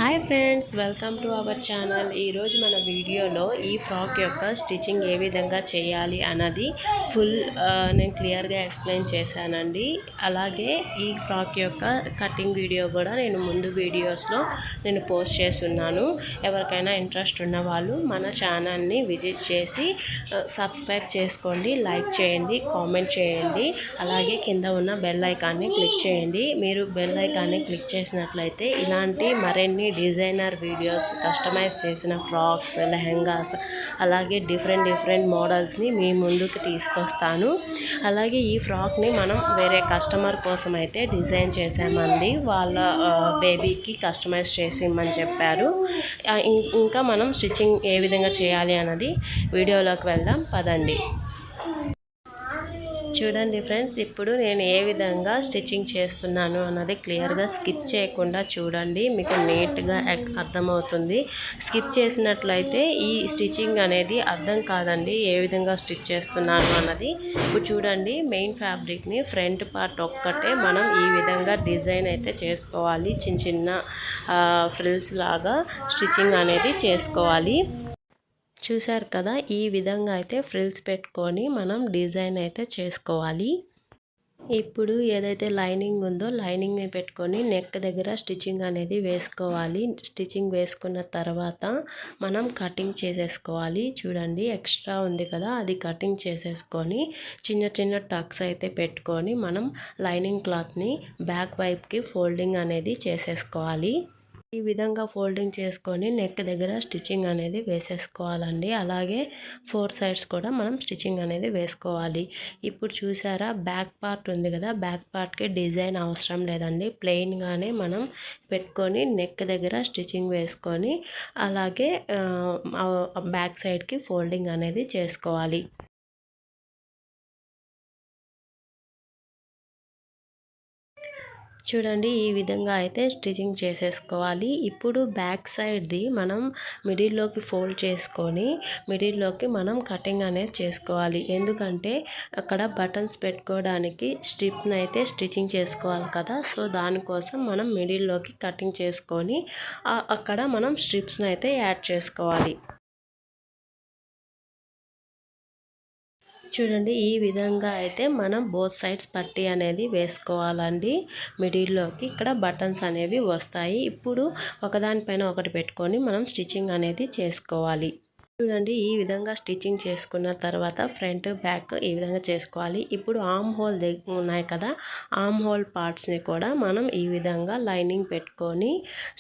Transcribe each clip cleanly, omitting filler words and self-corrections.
Hi friends, welcome to our channel. ఈరోజు మన వీడియోలో ఈ ఫ్రాక్ యొక్క స్టిచ్చింగ్ ఏ విధంగా చేయాలి అన్నది నేను క్లియర్గా ఎక్స్ప్లెయిన్ చేశానండి. అలాగే ఈ ఫ్రాక్ యొక్క కటింగ్ వీడియో కూడా నేను ముందు వీడియోస్లో పోస్ట్ చేస్తున్నాను. ఎవరికైనా ఇంట్రెస్ట్ ఉన్న వాళ్ళు మన ఛానల్ని విజిట్ చేసి సబ్స్క్రైబ్ చేసుకోండి, లైక్ చేయండి, కామెంట్ చేయండి. అలాగే కింద ఉన్న బెల్ ఐకాన్ని క్లిక్ చేయండి. మీరు బెల్ ఐకాన్ని క్లిక్ చేసినట్లయితే ఇలాంటి మరిన్ని డిజైనర్ వీడియోస్, కస్టమైజ్ చేసిన ఫ్రాక్స్, లెహెంగాస్, అలాగే డిఫరెంట్ మోడల్స్ని మీ ముందుకు తీసుకొస్తాను. అలాగే ఈ ఫ్రాక్ని మనం వేరే కస్టమర్ కోసం అయితే డిజైన్ చేసామండి. వాళ్ళ బేబీకి కస్టమైజ్ చేసి ఇమ్మని చెప్పారు. ఇంకా మనం స్టిచ్చింగ్ ఏ విధంగా చేయాలి అన్నది వీడియోలోకి వెళ్దాం పదండి. చూడండి ఫ్రెండ్స్, ఇప్పుడు నేను ఏ విధంగా స్టిచ్చింగ్ చేస్తున్నాను అన్నది క్లియర్గా స్కిప్ చేయకుండా చూడండి, మీకు నీట్గా అర్థమవుతుంది. స్కిప్ చేసినట్లయితే ఈ స్టిచ్చింగ్ అనేది అర్థం కాదండి, ఏ విధంగా స్టిచ్ చేస్తున్నాను అన్నది. ఇప్పుడు చూడండి, మెయిన్ ఫ్యాబ్రిక్ని ఫ్రంట్ పార్ట్ ఒక్కటే మనం ఈ విధంగా డిజైన్ అయితే చేసుకోవాలి. చిన్న ఫ్రిల్స్ లాగా స్టిచ్చింగ్ అనేది చేసుకోవాలి. చూసారు కదా, ఈ విధంగా అయితే ఫ్రిల్స్ పెట్టుకొని మనం డిజైన్ అయితే చేసుకోవాలి. ఇప్పుడు ఏదైతే లైనింగ్ ఉందో లైనింగ్ని పెట్టుకొని నెక్ దగ్గర స్టిచ్చింగ్ అనేది వేసుకోవాలి. స్టిచ్చింగ్ వేసుకున్న తర్వాత మనం కటింగ్ చేసేసుకోవాలి. చూడండి, ఎక్స్ట్రా ఉంది కదా, అది కటింగ్ చేసేసుకొని చిన్న టక్స్ అయితే పెట్టుకొని మనం లైనింగ్ క్లాత్ని బ్యాక్ వైపుకి ఫోల్డింగ్ అనేది చేసేసుకోవాలి. ఈ విధంగా ఫోల్డింగ్ చేసుకొని నెక్ దగ్గర స్టిచ్చింగ్ అనేది వేసేసుకోవాలండి. అలాగే 4 సైడ్స్ కూడా మనం స్టిచ్చింగ్ అనేది వేసుకోవాలి. ఇప్పుడు చూసారా, బ్యాక్ పార్ట్ ఉంది కదా, బ్యాక్ పార్ట్కి డిజైన్ అవసరం లేదండి. ప్లెయిన్గానే మనం పెట్టుకొని నెక్ దగ్గర స్టిచ్చింగ్ వేసుకొని అలాగే బ్యాక్ సైడ్కి ఫోల్డింగ్ అనేది చేసుకోవాలి. చూడండి, ఈ విధంగా అయితే స్టిచ్చింగ్ చేసేసుకోవాలి. ఇప్పుడు బ్యాక్ సైడ్ది మనం మిడిల్లోకి ఫోల్డ్ చేసుకొని మిడిల్లోకి మనం కటింగ్ అనేది చేసుకోవాలి. ఎందుకంటే అక్కడ బటన్స్ పెట్టుకోవడానికి స్ట్రిప్ని అయితే స్టిచ్చింగ్ చేసుకోవాలి కదా, సో దానికోసం మనం మిడిల్లోకి కటింగ్ చేసుకొని అక్కడ మనం స్ట్రిప్స్ని అయితే యాడ్ చేసుకోవాలి. చూడండి, ఈ విధంగా అయితే మనం బోత్ సైడ్స్ పట్టీ అనేది వేసుకోవాలండి. మిడిల్లోకి ఇక్కడ బటన్స్ అనేవి వస్తాయి. ఇప్పుడు ఒకదానిపైన ఒకటి పెట్టుకొని మనం స్టిచ్చింగ్ అనేది చేసుకోవాలి. చూడండి, ఈ విధంగా స్టిచ్చింగ్ చేసుకున్న తర్వాత ఫ్రంట్ బ్యాక్ ఈ విధంగా చేసుకోవాలి. ఇప్పుడు ఆర్మ్ హోల్ ఉన్నాయి కదా, ఆర్మ్ హోల్ పార్ట్స్ని కూడా మనం ఈ విధంగా లైనింగ్ పెట్టుకొని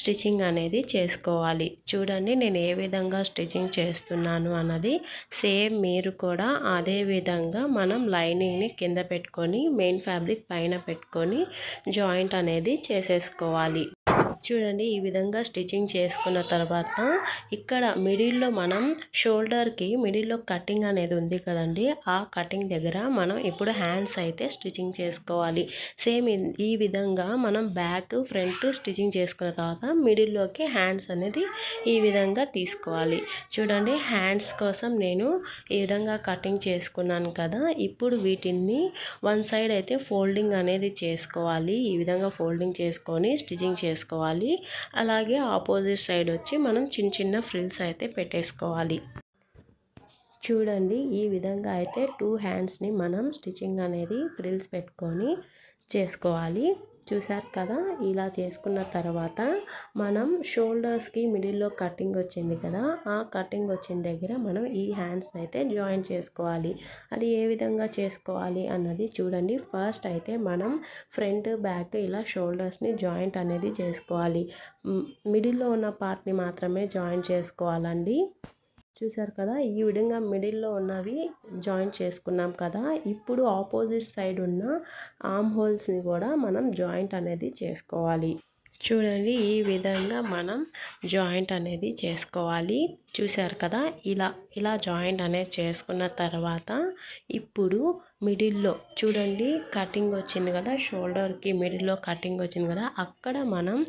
స్టిచ్చింగ్ అనేది చేసుకోవాలి. చూడండి, నేను ఏ విధంగా స్టిచ్చింగ్ చేస్తున్నాను అన్నది సేమ్ మీరు కూడా అదే విధంగా మనం లైనింగ్ని కింద పెట్టుకొని మెయిన్ ఫ్యాబ్రిక్ పైన పెట్టుకొని జాయింట్ అనేది చేసేసుకోవాలి. చూడండి, ఈ విధంగా స్టిచ్చింగ్ చేసుకున్న తర్వాత ఇక్కడ మిడిల్లో మనం షోల్డర్కి మిడిల్లో కటింగ్ అనేది ఉంది కదండి, ఆ కటింగ్ దగ్గర మనం ఇప్పుడు హ్యాండ్స్ అయితే స్టిచ్చింగ్ చేసుకోవాలి. సేమ్ ఈ విధంగా మనం బ్యాక్ ఫ్రంట్ స్టిచ్చింగ్ చేసుకున్న తర్వాత మిడిల్లోకి హ్యాండ్స్ అనేది ఈ విధంగా తీసుకోవాలి. చూడండి, హ్యాండ్స్ కోసం నేను ఈ విధంగా కటింగ్ చేసుకున్నాను కదా, ఇప్పుడు వీటిని వన్ సైడ్ అయితే ఫోల్డింగ్ అనేది చేసుకోవాలి. ఈ విధంగా ఫోల్డింగ్ చేసుకొని స్టిచ్చింగ్ చేసుకోవాలి. అలాగే ఆపోజిట్ సైడ్ వచ్చి మనం చిన్న ఫ్రిల్స్ అయితే పెట్టేసుకోవాలి. చూడండి, ఈ విధంగా అయితే 2 హ్యాండ్స్ని మనం స్టిచ్చింగ్ అనేది ఫ్రిల్స్ పెట్టుకొని చేసుకోవాలి. చూసారు కదా, ఇలా చేసుకున్న తర్వాత మనం షోల్డర్స్కి మిడిల్లో కటింగ్ వచ్చింది కదా, ఆ కటింగ్ వచ్చిన దగ్గర మనం ఈ హ్యాండ్స్ని అయితే జాయిన్ చేసుకోవాలి. అది ఏ విధంగా చేసుకోవాలి అన్నది చూడండి. ఫస్ట్ అయితే మనం ఫ్రంట్ బ్యాక్ ఇలా షోల్డర్స్ని జాయింట్ అనేది చేసుకోవాలి. మిడిల్లో ఉన్న పార్ట్ని మాత్రమే జాయిన్ చేసుకోవాలండి. చూసారు కదా, ఈ విధంగా మిడిల్లో ఉన్నవి జాయిన్ చేసుకున్నాం కదా, ఇప్పుడు ఆపోజిట్ సైడ్ ఉన్న ఆర్మ్ హోల్స్ని కూడా మనం జాయింట్ అనేది చేసుకోవాలి. చూడండి, ఈ విధంగా మనం జాయింట్ అనేది చేసుకోవాలి. చూసారు కదా, ఇలా జాయింట్ అనేది చేసుకున్న తర్వాత ఇప్పుడు మిడిల్లో చూడండి కటింగ్ వచ్చింది కదా, షోల్డర్కి మిడిల్లో కటింగ్ వచ్చింది కదా, అక్కడ మనం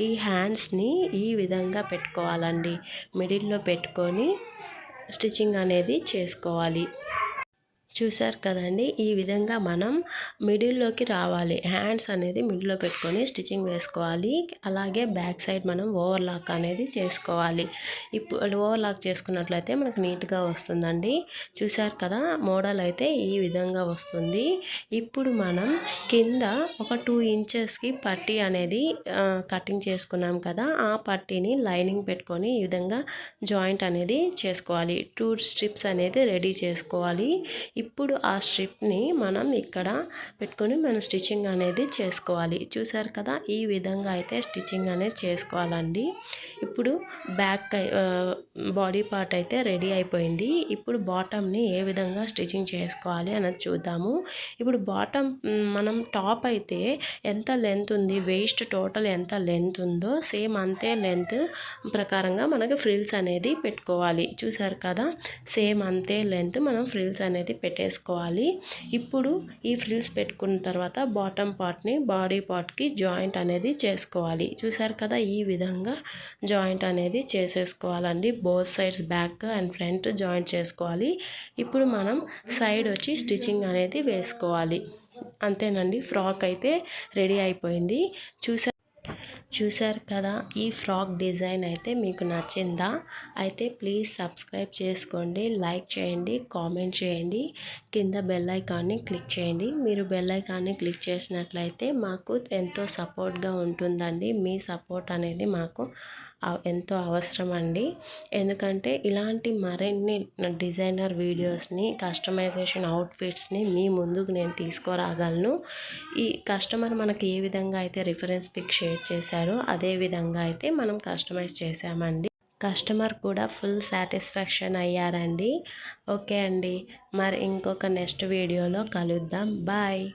ఈ హ్యాండ్స్ని ఈ విధంగా పెట్టుకోవాలండి. మిడిల్లో పెట్టుకొని స్టిచ్చింగ్ అనేది చేసుకోవాలి. చూసారు కదండి. ఈ విధంగా మనం మిడిల్‌లోకి రావాలి. హ్యాండ్స్ అనేది మిడిల్‌లో పెట్టుకొని స్టిచ్చింగ్ వేసుకోవాలి. అలాగే బ్యాక్ సైడ్ మనం ఓవర్‌లాక్ అనేది చేసుకోవాలి. ఇప్పుడు ఓవర్‌లాక్ చేసుకున్నట్లయితే మనకు నీట్‌గా వస్తుందండి. చూసారు కదా, మోడల్ అయితే ఈ విధంగా వస్తుంది. ఇప్పుడు మనం కింద ఒక 2 ఇంచెస్‌కి పట్టీ అనేది కటింగ్ చేసుకున్నాం కదా, ఆ పట్టీని లైనింగ్ పెట్టుకొని ఈ విధంగా జాయింట్ అనేది చేసుకోవాలి. 2 స్ట్రిప్స్ అనేది రెడీ చేసుకోవాలి. ఇప్పుడు ఆ స్ట్రిప్ని మనం ఇక్కడ పెట్టుకొని మనం స్టిచ్చింగ్ అనేది చేసుకోవాలి. చూసారు కదా, ఈ విధంగా అయితే స్టిచ్చింగ్ అనేది చేసుకోవాలండి. ఇప్పుడు బ్యాక్ బాడీ పార్ట్ అయితే రెడీ అయిపోయింది. ఇప్పుడు బాటమ్ని ఏ విధంగా స్టిచ్చింగ్ చేసుకోవాలి అన్నది చూద్దాము. ఇప్పుడు బాటమ్ మనం టాప్ అయితే ఎంత లెంత్ ఉంది, వేస్ట్ టోటల్ ఎంత లెంత్ ఉందో సేమ్ అంతే లెంత్ ప్రకారంగా మనకి ఫ్రిల్స్ అనేది పెట్టుకోవాలి. చూసారు కదా, సేమ్ అంతే లెంత్ మనం ఫ్రిల్స్ అనేది పెట్టేసుకోవాలి. ఇప్పుడు ఈ ఫ్రిల్స్ పెట్టుకున్న తర్వాత బాటమ్ పార్ట్ని బాడీ పార్ట్కి జాయింట్ అనేది చేసుకోవాలి. చూసారు కదా, ఈ విధంగా జాయింట్ అనేది చేసేసుకోవాలండి. Both sides back and front joint చేసుకోవాలి. ఇప్పుడు మనం సైడ్ వచ్చి స్టిచ్చింగ్ అనేది వేసుకోవాలి. అంతేనండి, ఫ్రాక్ అయితే రెడీ అయిపోయింది. చూసారు కదా, ఈ ఫ్రాక్ డిజైన్ అయితే మీకు నచ్చిందా? అయితే ప్లీజ్ సబ్స్క్రైబ్ చేసుకోండి, లైక్ చేయండి, కామెంట్ చేయండి, కింద బెల్ ఐకాన్ని క్లిక్ చేయండి. మీరు బెల్ ఐకాన్ని క్లిక్ చేసినట్లయితే మాకు ఎంతో సపోర్ట్గా ఉంటుందండి. మీ సపోర్ట్ అనేది మాకు ఎంతో అవసరం అండి. ఎందుకంటే ఇలాంటి మరిన్ని డిజైనర్ వీడియోస్ని, కస్టమైజేషన్ అవుట్ఫిట్స్ని మీ ముందుకు నేను తీసుకురాగలను. ఈ కస్టమర్ మనకి ఏ విధంగా అయితే రిఫరెన్స్ పిక్ షేర్ చేశారో అదే విధంగా అయితే మనం కస్టమైజ్ చేసామండి. కస్టమర్ కూడా ఫుల్ సాటిస్ఫాక్షన్ అయ్యారండి. ఓకే అండి, మరి ఇంకొక నెక్స్ట్ వీడియోలో కలుద్దాం. బాయ్.